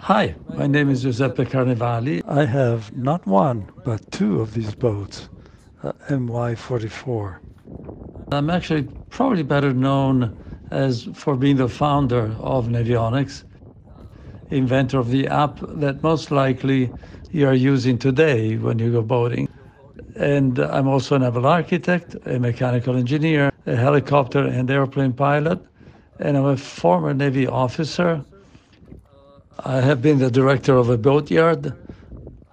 Hi, my name is Giuseppe Carnevali. I have not one, but two of these boats, MY44. I'm actually probably better known as for being the founder of Navionics, inventor of the app that most likely you are using today when you go boating. And I'm also a naval architect, a mechanical engineer, a helicopter and airplane pilot, and I'm a former Navy officer. I have been the director of a boatyard.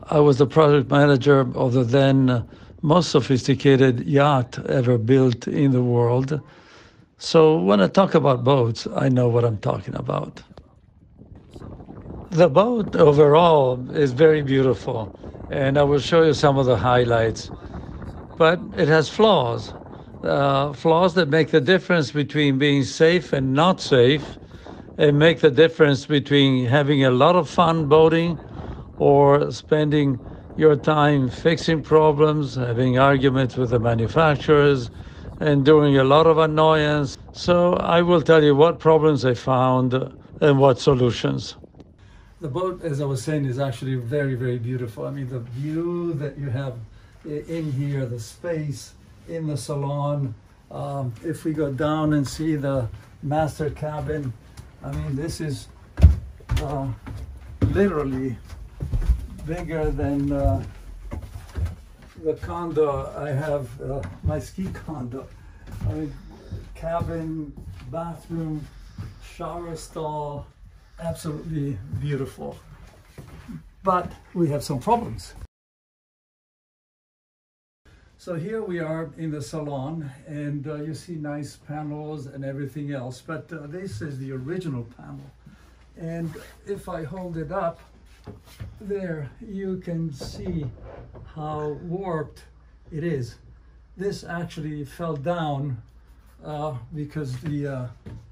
I was the project manager of the then most sophisticated yacht ever built in the world. So when I talk about boats, I know what I'm talking about. The boat overall is very beautiful, and I will show you some of the highlights. But it has flaws, flaws that make the difference between being safe and not safe, and make the difference between having a lot of fun boating or spending your time fixing problems, having arguments with the manufacturers, and doing a lot of annoyance. So I will tell you what problems I found and what solutions. The boat, as I was saying, is actually very, very beautiful. I mean, the view that you have in here, the space in the salon. If we go down and see the master cabin, I mean, this is literally bigger than the condo I have, my ski condo. I mean, cabin, bathroom, shower stall, absolutely beautiful. But we have some problems. So here we are in the salon, and you see nice panels and everything else, but this is the original panel. And if I hold it up, there you can see how warped it is. This actually fell down because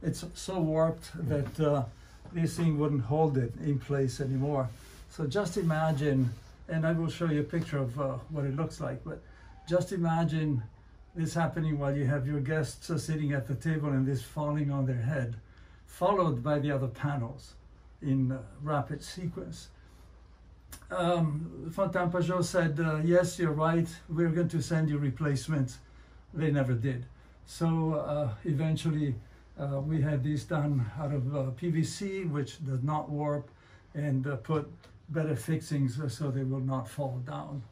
it's so warped that this thing wouldn't hold it in place anymore. So just imagine, and I will show you a picture of what it looks like, but just imagine this happening while you have your guests sitting at the table and this falling on their head, followed by the other panels in rapid sequence. Fountaine Pajot said, yes, you're right, we're going to send you replacements. They never did. So eventually we had these done out of PVC, which does not warp, and put better fixings so they will not fall down.